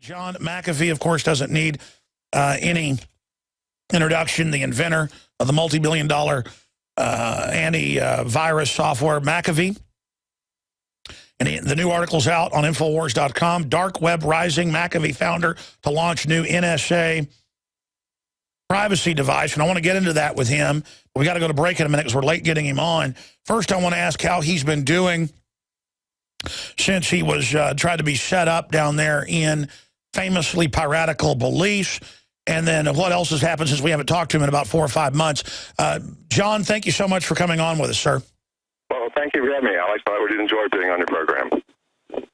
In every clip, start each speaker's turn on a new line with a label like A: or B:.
A: John McAfee, of course, doesn't need any introduction. The inventor of the multi-billion-dollar anti-virus software, McAfee. And the new article's out on Infowars.com. Dark Web Rising, McAfee founder to launch new NSA privacy device. And I want to get into that with him. We got to go to break in a minute because we're late getting him on. First, I want to ask how he's been doing since he was tried to be set up down there in famously piratical Belize. And then what else has happened since we haven't talked to him in about 4 or 5 months. John, thank you so much for coming on with us, sir.
B: Well, thank you for having me, Alex. I would enjoy being on your program.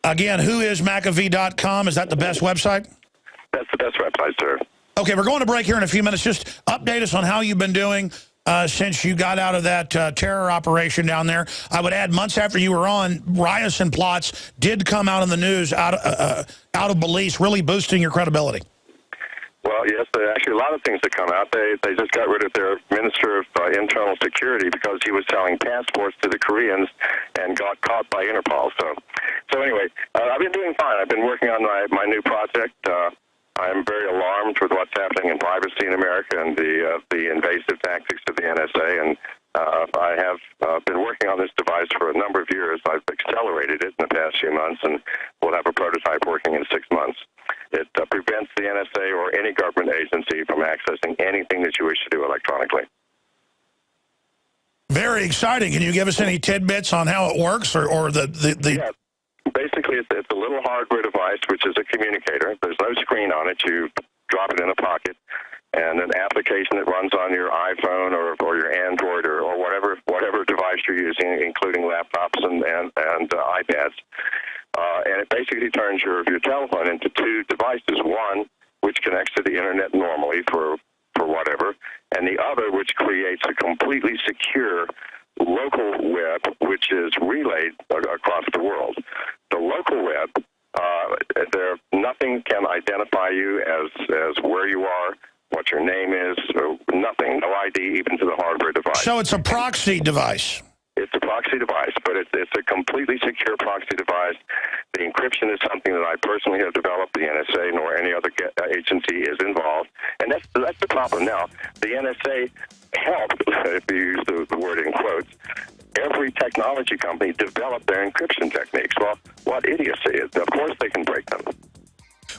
A: Again, whoismcafee.com? Is that the best website?
B: That's the best website, sir. Okay,
A: we're going to break here in a few minutes. Just update us on how you've been doing since you got out of that terror operation down there. I would add, months after you were on, riots and plots did come out in the news out of Belize, really boosting your credibility.
B: Well, yes, actually a lot of things that come out. They just got rid of their Minister of Internal Security because he was selling passports to the Koreans and got caught by Interpol. So anyway, I've been doing fine. I've been working on my new project. I'm very alarmed with what's happening in privacy in America and the invasive tactics of the NSA. And I have been working on this device for a number of years. I've accelerated it in the past few months, and we'll have a prototype working in 6 months. It prevents the NSA or any government agency from accessing anything that you wish to do electronically.
A: Very exciting. Can you give us any tidbits on how it works, or the...
B: Yeah. Basically, it's a little hardware device, which is a communicator. There's no screen on it. You drop it in a pocket, and an application that runs on your iPhone or your Android or whatever device you're using, including laptops and iPads. And it basically turns your telephone into two devices, one which connects to the internet normally for whatever, and the other which creates a completely secure local web which is relayed across the world. The local web, nothing can identify you as where you are, what your name is, nothing, no ID even to the hardware device.
A: So it's a proxy device.
B: It's a proxy device, but it's a completely secure proxy device. The encryption is something that I personally have developed. The NSA nor any other agency is involved. And that's the problem now. The NSA helped, if you use the word in quotes, every technology company develop their encryption techniques. Well, what idiocy. Of course they can break them.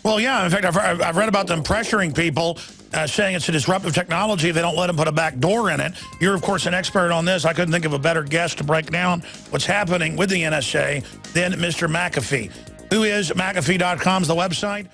A: Well, yeah. In fact, I've read about them pressuring people, saying it's a disruptive technology if they don't let them put a back door in it. You're, of course, an expert on this. I couldn't think of a better guest to break down what's happening with the NSA than Mr. McAfee. Whoismcafee.com is the website.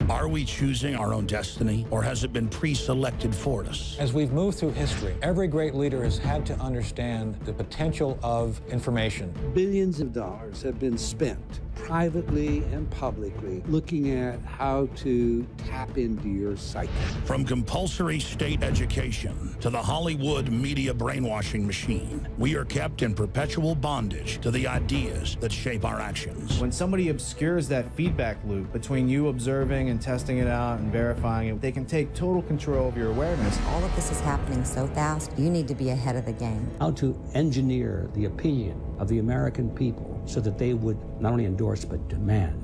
A: Are we choosing our own destiny, or has it been pre-selected for us?
C: As we've moved through history, every great leader has had to understand the potential of information.
D: Billions of dollars have been spent privately and publicly looking at how to tap into your psyche.
A: From compulsory state education to the Hollywood media brainwashing machine, we are kept in perpetual bondage to the ideas that shape our actions.
E: When somebody obscures that feedback loop between you observing and testing it out and verifying it, they can take total control of your awareness.
F: All of this is happening so fast, you need to be ahead of the game.
D: How to engineer the opinion of the American people so that they would not only endorse but demand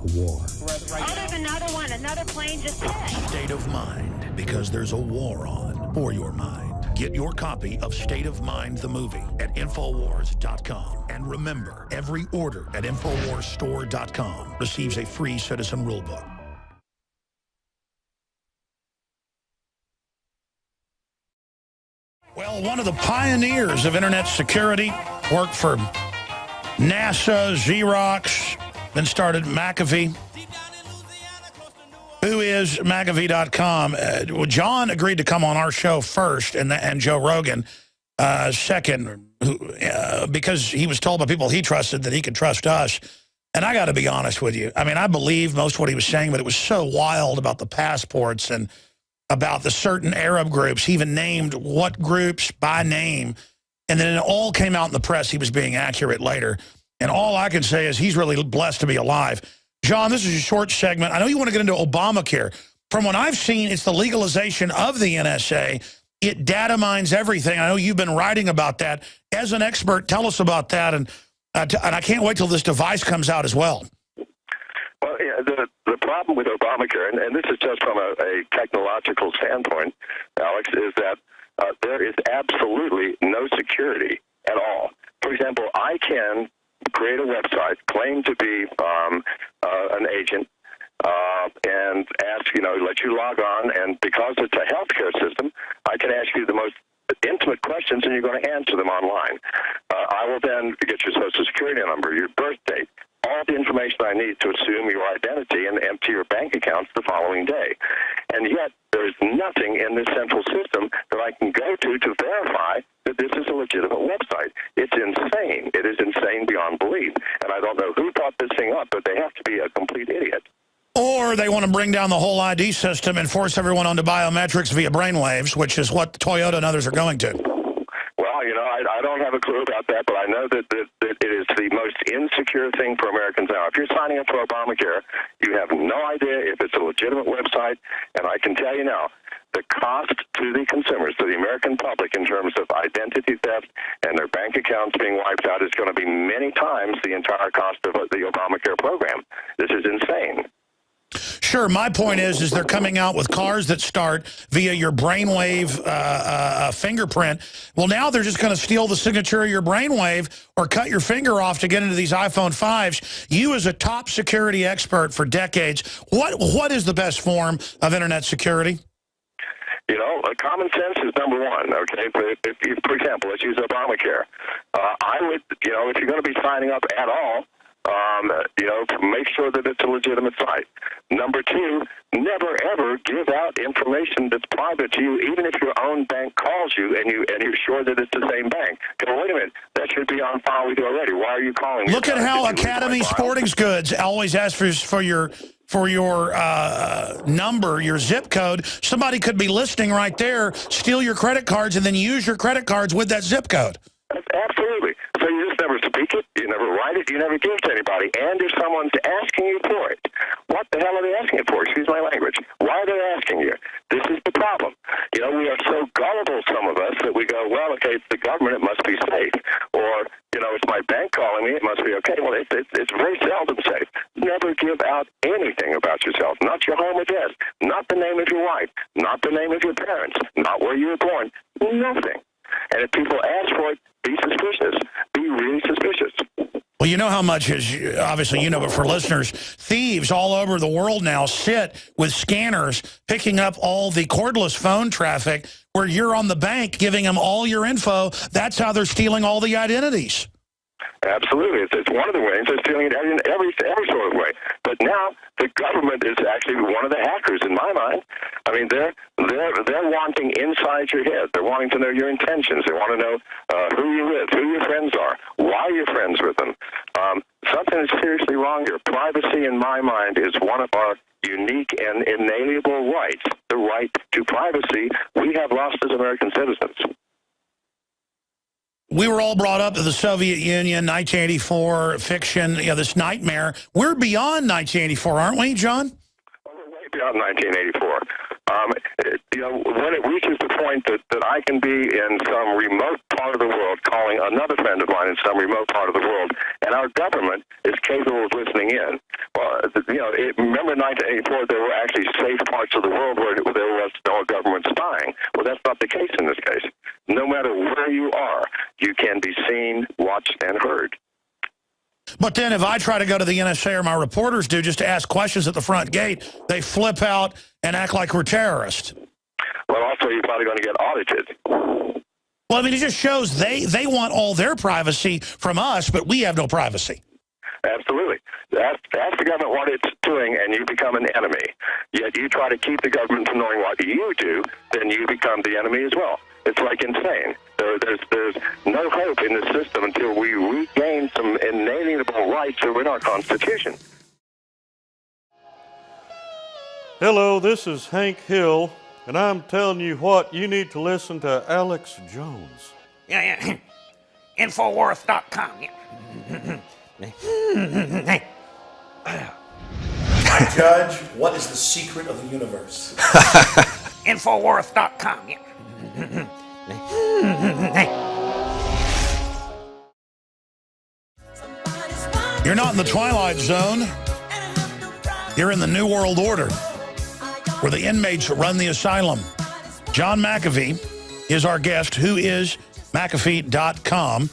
D: a war.
G: Oh, there's another plane just hit.
A: State of Mind, because there's a war on for your mind. Get your copy of State of Mind, the movie, at Infowars.com. And remember, every order at InfoWarsStore.com receives a free citizen rulebook. Well, one of the pioneers of internet security, worked for NASA, Xerox, then started McAfee. Whoismcafee.com. John agreed to come on our show first, and Joe Rogan second, because he was told by people he trusted that he could trust us. And I got to be honest with you. I mean, I believe most of what he was saying, but it was so wild about the passports and about the certain Arab groups. He even named what groups by name. And then it all came out in the press. He was being accurate later. And all I can say is he's really blessed to be alive. John, this is a short segment. I know you want to get into Obamacare. From what I've seen, it's the legalization of the NSA. It data mines everything. I know you've been writing about that. As an expert, tell us about that. And I can't wait till this device comes out as well.
B: Well, the problem with Obamacare, and this is just from a technological standpoint, Alex, is that there is absolutely no security at all. For example, I can create a website, claim to be an agent, and ask, let you log on, and because it's a healthcare system, I can ask you the most intimate questions, and you're going to answer them online. I will then get your social security number, your birth date, all the information I need to assume your identity and empty your bank accounts the following day. And yet, there is nothing in this central system that I can go to verify that this is a legitimate website. It's insane. It is insane beyond belief. And I don't know who thought this thing up, but they have to be a complete idiot.
A: Or they want to bring down the whole ID system and force everyone onto biometrics via brainwaves, which is what Toyota and others are going to.
B: Well, I don't have a clue about that, but I know that it is the most insecure thing for Americans now. If you're signing up for Obamacare, you have no idea if it's a legitimate website, and I can tell you now, the cost to the consumers, to the American public, in terms of identity theft and their bank accounts being wiped out is going to be many times the entire cost of the Obamacare program. This is insane.
A: Sure, my point is they're coming out with cars that start via your brainwave fingerprint. Well, now they're just going to steal the signature of your brainwave or cut your finger off to get into these iPhone 5s. You, as a top security expert for decades, what is the best form of Internet security?
B: Common sense is number one, okay? If for example, let's use Obamacare. I would, if you're going to be signing up at all, make sure that it's a legitimate site. Number two, never ever give out information that's private to you, even if your own bank calls you and you're sure that it's the same bank. Go, wait a minute, that should be on file with you already. Why are you calling?
A: Look at how Academy Sporting Goods always asks for your number, your zip code. Somebody could be listening right there, steal your credit cards, and then use your credit cards with that zip code.
B: Absolutely. So you just never speak it, you never write it, you never give it to anybody. And if someone's asking you for it, what the hell are they asking it for? Excuse my language. Why are they asking you? This is the problem. We are so gullible, some of us, that we go, well, okay, it's the government, it must be safe. Or, it's my bank calling me, it must be okay. Well, it's very seldom safe. Never give out anything about yourself. Not your home address, not the name of your wife, not the name of your parents, not where you were born, nothing. And if people ask for it, be suspicious. Be really suspicious.
A: Well, you know how much is, obviously but for listeners, thieves all over the world now sit with scanners picking up all the cordless phone traffic where you're on the bank giving them all your info. That's how they're stealing all the identities.
B: Absolutely. It's one of the ways they're stealing it in every sort of way. But now the government is actually one of the hackers, in my mind. I mean, they're wanting inside your head. They're wanting to know your intentions. They want to know who you're with, who your friends are, why you're friends with them. Something is seriously wrong here. Privacy, in my mind, is one of our unique and inalienable rights. The right to privacy we have lost as American citizens.
A: We were all brought up to the Soviet Union, 1984, fiction, this nightmare. We're beyond 1984, aren't we, John?
B: We're way beyond 1984. When it reaches the point that I can be in some remote part of the world calling another friend of mine in some remote part of the world, and our government is capable of listening in. Well, remember in 1984, there were actually safe parts of the world where there was no government spying. Well, that's not the case in this case. No matter where you are, you can be seen, watched, and heard.
A: But then if I try to go to the NSA or my reporters do just to ask questions at the front gate, they flip out and act like we're terrorists.
B: Well, also, you're probably going to get audited.
A: Well, I mean, it just shows they want all their privacy from us, but we have no privacy.
B: Absolutely. Ask the government what it's doing, and you become an enemy. Yet you try to keep the government from knowing what you do, then you become the enemy as well. It's like insane. There's no hope in the system until we regain some inalienable rights that are in our Constitution.
H: Hello, this is Hank Hill, and I'm telling you what, you need to listen to Alex Jones.
I: Yeah. Infowars.com.
J: My judge, what is the secret of the universe?
I: Infowars.com.
A: You're not in the Twilight Zone. You're in the New World Order, where the inmates run the asylum. John McAfee is our guest. Who is McAfee.com.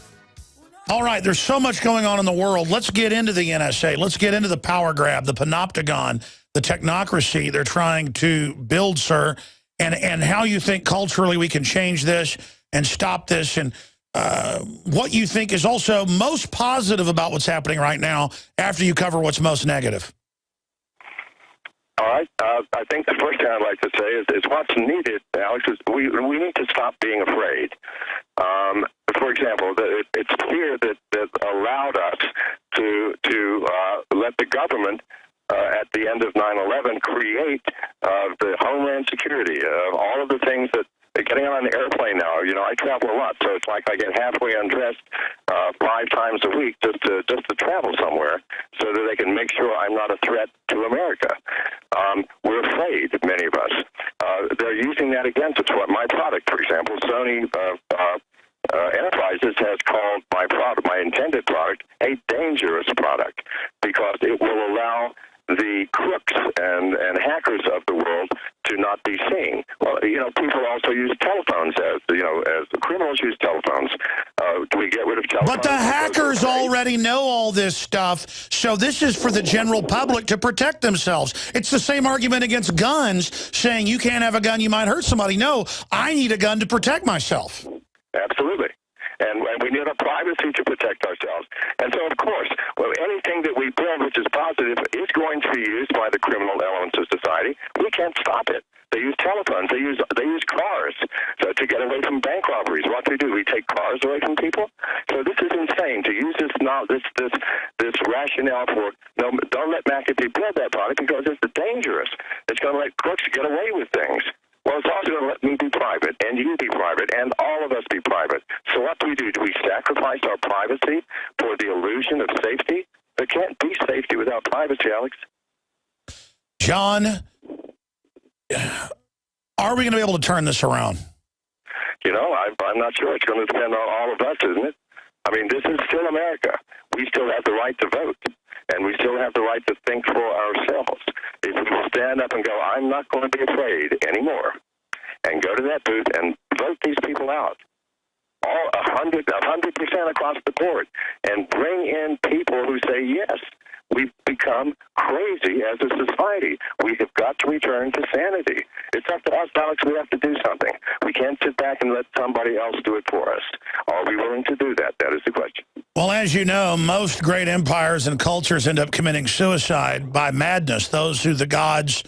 A: All right, there's so much going on in the world. Let's get into the NSA. Let's get into the power grab, the panopticon, the technocracy they're trying to build, sir, and how you think culturally we can change this and stop this, and what you think is also most positive about what's happening right now after you cover what's most negative.
B: All right. I think the first thing I'd like to say is what's needed, Alex, is we need to stop being afraid. For example, it's fear that allowed us to let the government at the end of 9/11 create the Homeland Security, all of the things that getting on an airplane now. You know, I travel a lot, so it's like I get halfway undressed 5 times a week just to travel somewhere, so that they can make sure I'm not a threat to America. We're afraid, many of us. They're using that against us. What my product, for example, Sony Enterprises has called my product, my intended product, a dangerous product, because it will allow the crooks and hackers of the world to not be seen. Well, you know, people also use telephones as the criminals use telephones. Do we get rid of telephones?
A: But the hackers already know all this stuff, so this is for the general public to protect themselves. It's the same argument against guns, saying you can't have a gun, you might hurt somebody. No, I need a gun to protect myself.
B: Absolutely. And we need a privacy to protect ourselves. And so, of course, anything that we build which is positive is going to be used by the criminal elements of society. We can't stop it. They use telephones. They use cars to get away from bank robberies. What do? We take cars away from people? So this is insane to use this rationale for, no, don't let McAfee build that product because it's dangerous. It's going to let crooks get away with things. Well, it's also going to let me be private, and you be private, and all of us be private. So what do? Do we sacrifice our privacy for the illusion of safety? There can't be safety without privacy, Alex.
A: John, are we going to be able to turn this around?
B: You know, I'm not sure. It's going to depend on all of us, isn't it? I mean, this is still America. We still have the right to vote, and we still have the right to think for ourselves. If we stand up and go, I'm not going to be afraid anymore, and go to that booth and vote these people out, all 100% across the board, and bring in people who say, yes, we've become crazy as a society. We have got to return to sanity. It's up to us, Alex. We have to do something. We can't sit back and let somebody else do it for us. Are we willing to do that? That is the question.
A: Well, as you know, most great empires and cultures end up committing suicide by madness. Those who the gods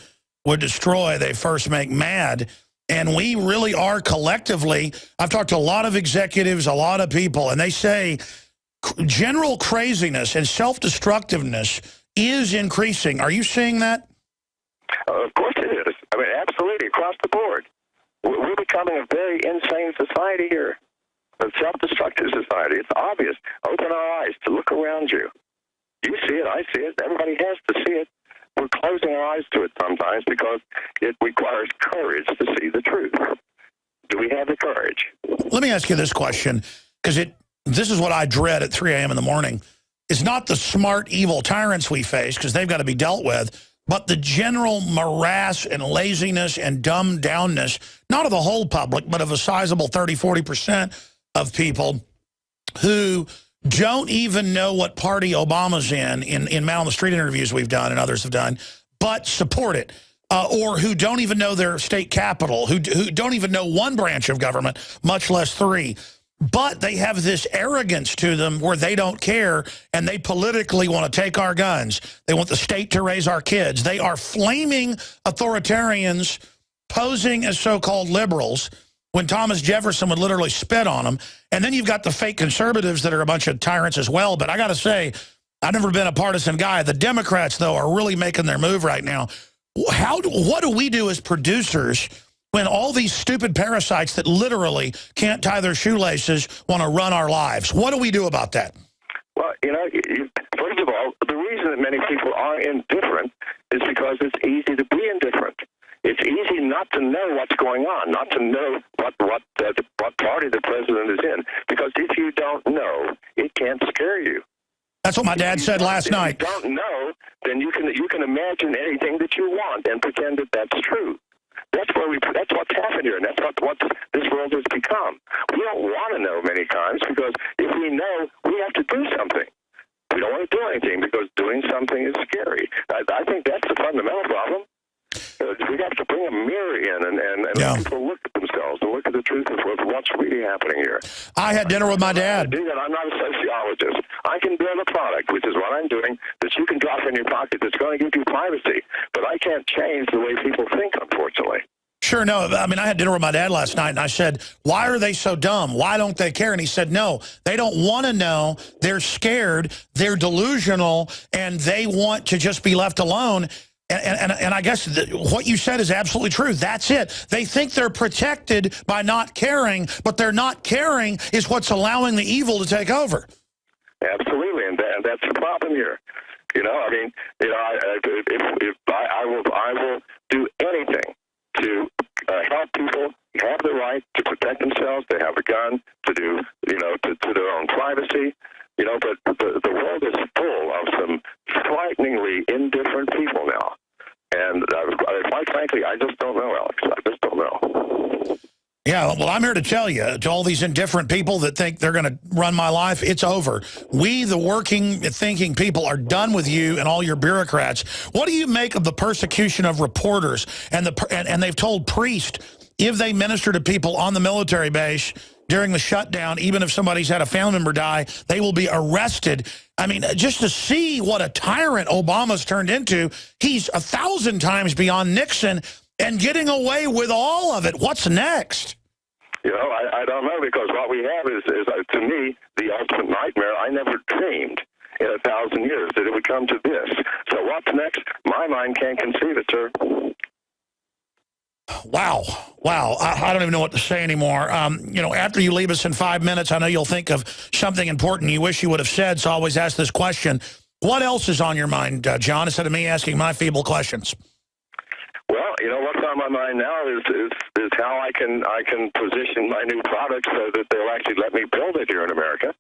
A: would destroy, they first make mad. And we really are collectively, I've talked to a lot of executives, a lot of people, and they say general craziness and self-destructiveness is increasing. Are you seeing that?
B: Of course it is. I mean, absolutely, across the board. We're becoming a very insane society here. A self-destructive society. It's obvious. Open our eyes to look around you. You see it, I see it, everybody has to see it. We're closing our eyes to it sometimes because it requires courage to see the truth. Do we have the courage?
A: Let me ask you this question, because this is what I dread at 3 a.m. in the morning. It's not the smart, evil tyrants we face, because they've got to be dealt with, but the general morass and laziness and dumbed-downness, not of the whole public, but of a sizable 30–40% of people who don't even know what party Obama's in Man on the Street interviews we've done and others have done, but support it. Or who don't even know their state capital, who don't even know one branch of government, much less 3. But they have this arrogance to them where they don't care, and they politically want to take our guns. They want the state to raise our kids. They are flaming authoritarians posing as so-called liberals when Thomas Jefferson would literally spit on them. And then you've got the fake conservatives that are a bunch of tyrants as well. But I got to say, I've never been a partisan guy. The Democrats, though, are really making their move right now. What do we do as producers when all these stupid parasites that literally can't tie their shoelaces want to run our lives? What do we do about that?
B: Well, you know, first of all, the reason that many people are indifferent is because it's easy to be indifferent. It's easy not to know what's going on, not to know what party the president is in, because if you don't know, it can't scare you.
A: That's what my dad said last night.
B: If you don't know, then you can imagine anything that you want and pretend that that's true. That's what's happened here, and that's what this world has become. We don't want to know many times, because if we know, we have to do something. We don't want to do anything because doing something is scary. I think that's the fundamental problem. We have to bring a mirror in and let people look at themselves and look at the truth of what's really happening here.
A: I had dinner with my dad.
B: I'm not a sociologist. I can build a product, which is what I'm doing, that you can drop in your pocket that's going to give you privacy. But I can't change the way people think, unfortunately.
A: Sure, no. I mean, I had dinner with my dad last night, and I said, why are they so dumb? Why don't they care? And he said, no, they don't want to know. They're scared. They're delusional, and they want to just be left alone. And I guess what you said is absolutely true. That's it. They think they're protected by not caring, but their not caring is what's allowing the evil to take over.
B: Absolutely, and that's the problem here. You know, I mean, you know, I will do anything to help people have the right to protect themselves. They have a gun to do, you know, to their own privacy. You know, but the world is full of some frighteningly indifferent people now. And quite frankly, I just don't know, Alex. I just don't know.
A: Yeah, well, I'm here to tell you, to all these indifferent people that think they're going to run my life, it's over. We, the working, thinking people, are done with you and all your bureaucrats. What do you make of the persecution of reporters? And they've told priests, if they minister to people on the military base during the shutdown, even if somebody's had a family member die, they will be arrested. I mean, just to see what a tyrant Obama's turned into, he's 1,000 times beyond Nixon and getting away with all of it. What's next?
B: You know, I don't know, because what we have is to me, the ultimate nightmare. I never dreamed in 1,000 years that it would come to this. So what's next? My mind can't conceive it, sir.
A: Wow. Wow. I don't even know what to say anymore. You know, after you leave us in 5 minutes, I know you'll think of something important you wish you would have said, so I always ask this question. What else is on your mind, John, instead of me asking my feeble questions?
B: Well, you know, what's on my mind now is how I can position my new product so that they'll actually let me build it here in America.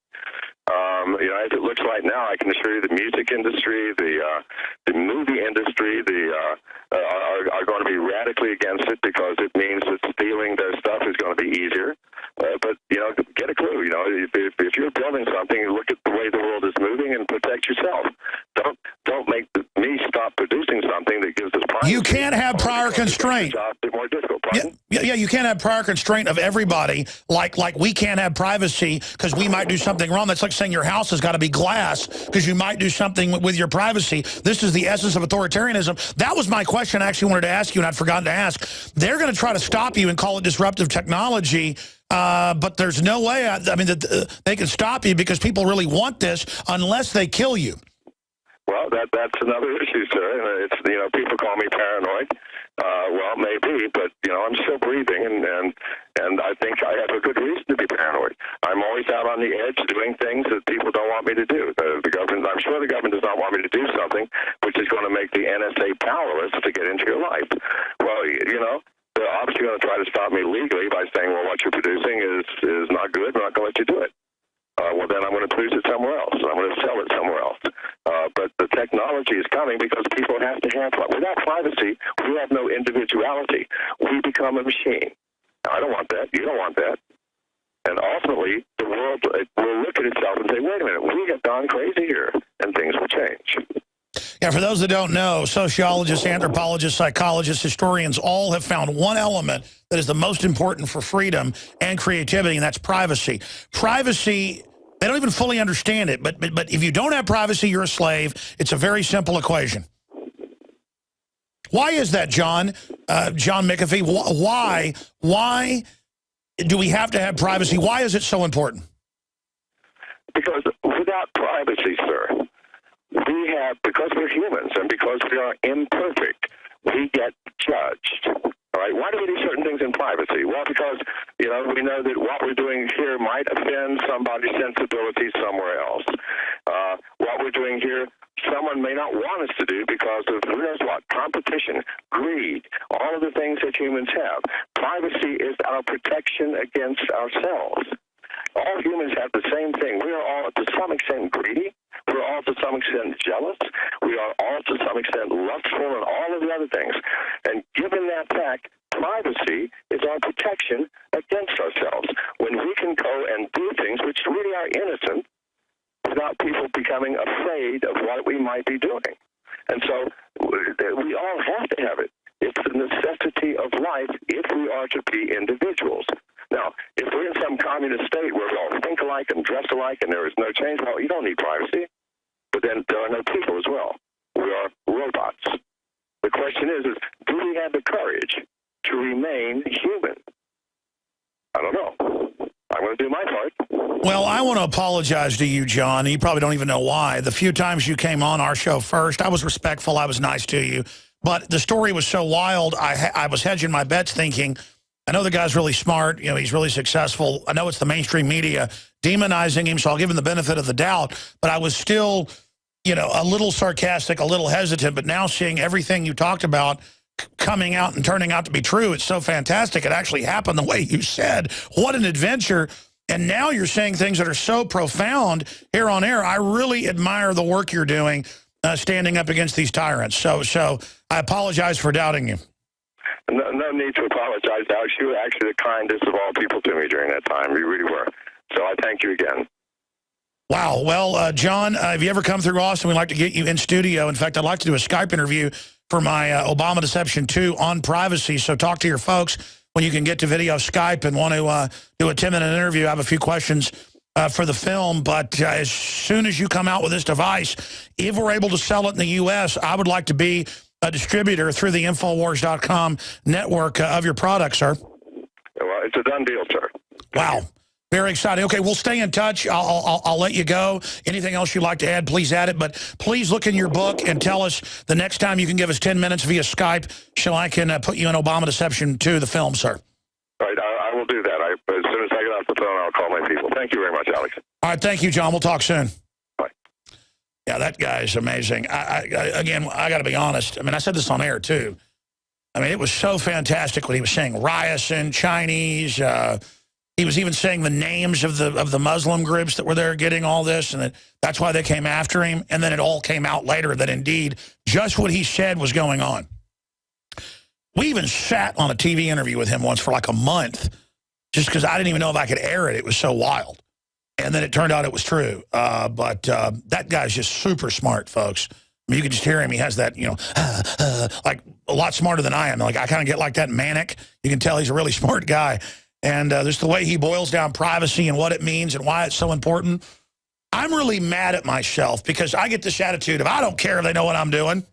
B: You know, as it looks right now, I can assure you the music industry, the movie industry, are going to be radically against it, because it means that stealing their stuff is going to be easier. But, you know, get a clue. You know, if you're building something, look at the way the world is moving and protect yourself. Don't make me stop producing something that gives us privacy.
A: You can't have prior constraint.
B: More difficult.
A: Yeah, you can't have prior constraint of everybody, like we can't have privacy because we might do something wrong. That's like saying your house has got to be glass because you might do something with your privacy. This is the essence of authoritarianism. That was my question I actually wanted to ask you, and I'd forgotten to ask. They're going to try to stop you and call it disruptive technology, but there's no way, I mean, that they can stop you because people really want this unless they kill you.
B: Well, that's another issue, sir. It's, you know, people call me paranoid. Well, maybe, but, you know, I'm still breathing, and I think I have a good reason to be paranoid. I'm always out on the edge doing things that people don't want me to do. The government, I'm sure the government does not want me to do something which is going to make the NSA powerless to get into your life. Well, you know, they're obviously going to try to stop me legally by saying, well, what you're producing is not good. We're not going to let you do it. Well, then I'm going to produce it somewhere else. I'm going to sell it somewhere else. But the technology is coming because people have to have, without privacy, we have no individuality. We become a machine. I don't want that. You don't want that. And ultimately, the world will look at itself and say, wait a minute, we have gone crazy here, and things will change.
A: Yeah, for those that don't know, sociologists, anthropologists, psychologists, historians all have found one element that is the most important for freedom and creativity, and that's privacy. Privacy, they don't even fully understand it, but if you don't have privacy, you're a slave. It's a very simple equation. Why is that, John? John McAfee, why do we have to have privacy? Why is it so important?
B: Because without privacy, sir, because we're humans and because we are imperfect, we get judged. All right? Why do we do certain things in privacy? Well, because, you know, we know that what we're doing here might offend somebody's sensibilities somewhere else. What we're doing here, someone may not want us to do because of, who knows what, competition, greed, all of the things that humans have. Privacy is our protection against ourselves. All humans have the same thing. We are all, to some extent, greedy. We're all to some extent jealous. We are all to some extent lustful and all of the other things. And given that fact, privacy is our protection against ourselves. When we can go and do things which really are innocent without people becoming afraid of what we might be doing. And so we all have to have it. It's a necessity of life if we are to be individuals. Now, if we're in some communist state where we all think alike and dress alike and there is no change, well, you don't need privacy. But then there are no people as well. We are robots. The question is do we have the courage to remain human? I don't know. I'm going to do my part.
A: Well, I want to apologize to you, John. You probably don't even know why. The few times you came on our show first, I was respectful. I was nice to you. But the story was so wild, I was hedging my bets thinking, I know the guy's really smart. You know, he's really successful. I know it's the mainstream media demonizing him, so I'll give him the benefit of the doubt. But I was still, you know, a little sarcastic, a little hesitant. But now seeing everything you talked about coming out and turning out to be true, it's so fantastic. It actually happened the way you said. What an adventure. And now you're saying things that are so profound here on air. I really admire the work you're doing, standing up against these tyrants. So I apologize for doubting you.
B: No need to apologize, Alex. You were actually the kindest of all people to me during that time. You really were. So I thank you again.
A: Wow. Well, John, if you ever come through Austin, we'd like to get you in studio. In fact, I'd like to do a Skype interview for my Obama Deception 2 on privacy. So talk to your folks when you can get to video Skype and want to do a 10-minute interview. I have a few questions for the film, but as soon as you come out with this device, if we're able to sell it in the U.S., I would like to be a distributor through the Infowars.com network of your product, sir.
B: Well, it's a done deal, sir.
A: Wow. Very exciting. Okay, we'll stay in touch. I'll let you go. Anything else you'd like to add, please add it. But please look in your book and tell us the next time you can give us 10 minutes via Skype so I can put you in Obama Deception 2, the film, sir.
B: All right, I will do that. As soon as I get off the phone, I'll call my people. Thank you very much, Alex.
A: All right, thank you, John. We'll talk soon.
B: Bye.
A: Yeah, that guy's amazing. Again, I got to be honest. I mean, I said this on air, too. I mean, it was so fantastic when he was saying Ryerson, Chinese. He was even saying the names of the Muslim groups that were there getting all this, and that's why they came after him. And then it all came out later that, indeed, just what he said was going on. We even sat on a TV interview with him once for like a month just because I didn't even know if I could air it. It was so wild. And then it turned out it was true. But that guy's just super smart, folks. I mean, you can just hear him. He has that, you know, like a lot smarter than I am. Like I kind of get like that manic. You can tell he's a really smart guy. And just the way he boils down privacy and what it means and why it's so important. I'm really mad at myself because I get this attitude of I don't care if they know what I'm doing.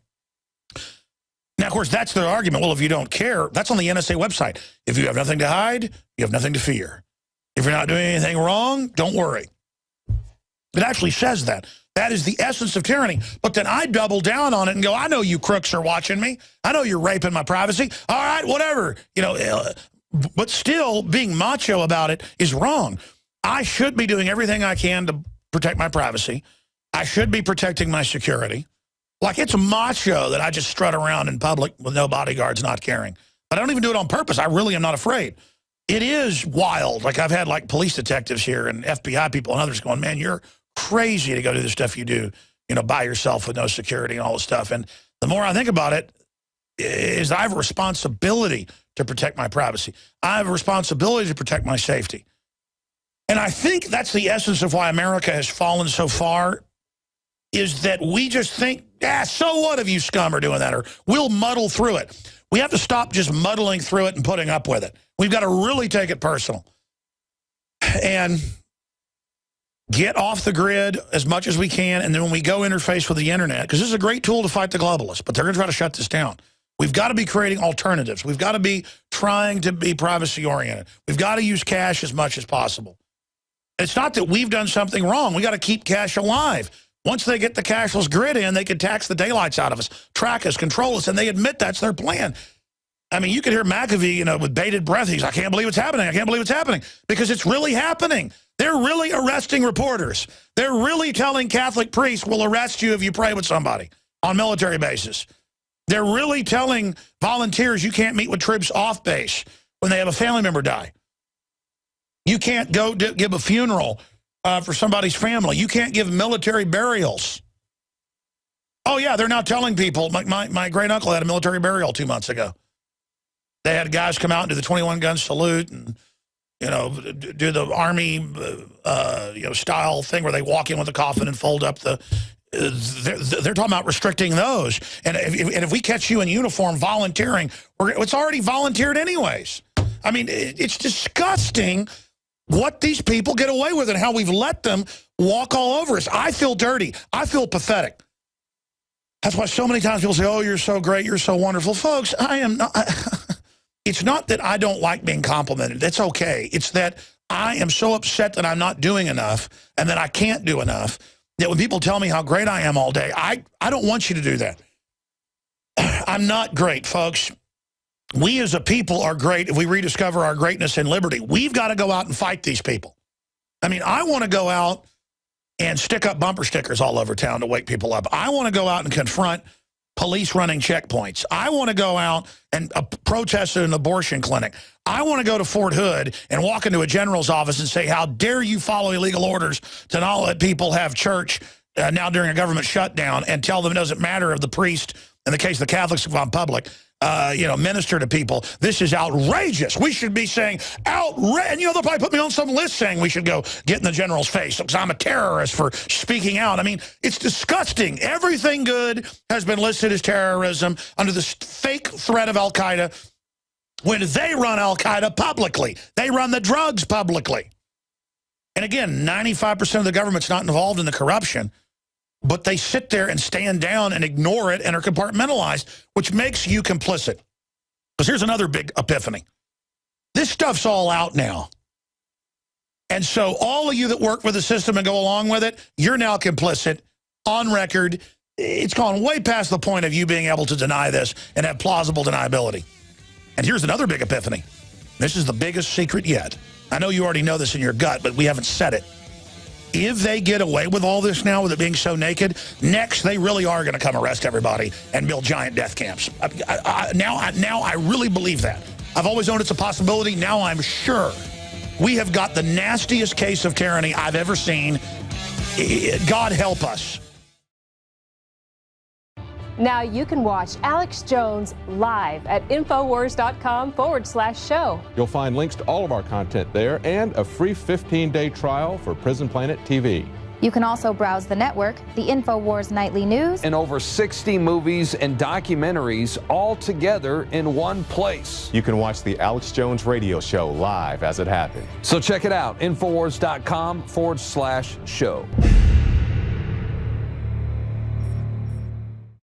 A: Now, of course, that's their argument. Well, if you don't care, that's on the NSA website. If you have nothing to hide, you have nothing to fear. If you're not doing anything wrong, don't worry. It actually says that. That is the essence of tyranny. But then I double down on it and go, I know you crooks are watching me. I know you're raping my privacy. All right, whatever. You know, but still being macho about it is wrong. I should be doing everything I can to protect my privacy. I should be protecting my security. Like, it's macho that I just strut around in public with no bodyguards not caring. But I don't even do it on purpose. I really am not afraid. It is wild. Like, I've had, like, police detectives here and FBI people and others going, man, you're crazy to go do the stuff you do, you know, by yourself with no security and all this stuff. And the more I think about it, is I have a responsibility to protect my privacy. I have a responsibility to protect my safety. And I think that's the essence of why America has fallen so far, is that we just think, so what if you scum are doing that, or we'll muddle through it. We have to stop just muddling through it and putting up with it. We've got to really take it personal and get off the grid as much as we can. And then when we go interface with the internet, because this is a great tool to fight the globalists, but they're going to try to shut this down. We've got to be creating alternatives. We've got to be trying to be privacy-oriented. We've got to use cash as much as possible. It's not that we've done something wrong. We got to keep cash alive. Once they get the cashless grid in, they can tax the daylights out of us, track us, control us, and they admit that's their plan. I mean, you could hear McAfee, you know, with bated breath. He's, I can't believe it's happening. I can't believe it's happening. Because it's really happening. They're really arresting reporters. They're really telling Catholic priests, we'll arrest you if you pray with somebody on military bases. They're really telling volunteers you can't meet with troops off base when they have a family member die. You can't go give a funeral for somebody's family. You can't give military burials. Oh, yeah, they're now telling people. My great-uncle had a military burial 2 months ago. They had guys come out and do the 21-gun salute and, you know, do the Army, you know, style thing where they walk in with a coffin and fold up the... They're talking about restricting those. And if we catch you in uniform volunteering, it's already volunteered anyways. I mean, it's disgusting what these people get away with and how we've let them walk all over us. I feel dirty. I feel pathetic. That's why so many times people say, oh, you're so great, you're so wonderful. Folks, I am not. It's not that I don't like being complimented. That's okay. It's that I am so upset that I'm not doing enough and that I can't do enough, that when people tell me how great I am all day, I don't want you to do that. I'm not great, folks. We as a people are great if we rediscover our greatness and liberty. We've got to go out and fight these people. I mean, I want to go out and stick up bumper stickers all over town to wake people up. I want to go out and confront police running checkpoints. I want to go out and protest at an abortion clinic. I want to go to Fort Hood and walk into a general's office and say, how dare you follow illegal orders to not let people have church now during a government shutdown, and tell them it doesn't matter if the priest, in the case of the Catholics, have gone public, you know, minister to people. This is outrageous. We should be saying outrageous. And, you know, they'll probably put me on some list saying we should go get in the general's face because I'm a terrorist for speaking out. I mean, it's disgusting. Everything good has been listed as terrorism under this fake threat of Al-Qaeda when they run Al-Qaeda publicly. They run the drugs publicly. And again, 95% of the government's not involved in the corruption, but they sit there and stand down and ignore it and are compartmentalized, which makes you complicit. Because here's another big epiphany. This stuff's all out now. And so all of you that work with the system and go along with it, you're now complicit, on record. It's gone way past the point of you being able to deny this and have plausible deniability. And here's another big epiphany. This is the biggest secret yet. I know you already know this in your gut, but we haven't said it. If they get away with all this now, with it being so naked, next they really are going to come arrest everybody and build giant death camps. Now I really believe that. I've always known it's a possibility. Now I'm sure. We have got the nastiest case of tyranny I've ever seen. God help us.
K: Now you can watch Alex Jones live at Infowars.com/show.
L: You'll find links to all of our content there and a free 15-day trial for Prison Planet TV.
M: You can also browse the network, the Infowars Nightly News,
N: and over 60 movies and documentaries all together in one place.
L: You can watch the Alex Jones radio show live as it happened.
N: So check it out, Infowars.com/show.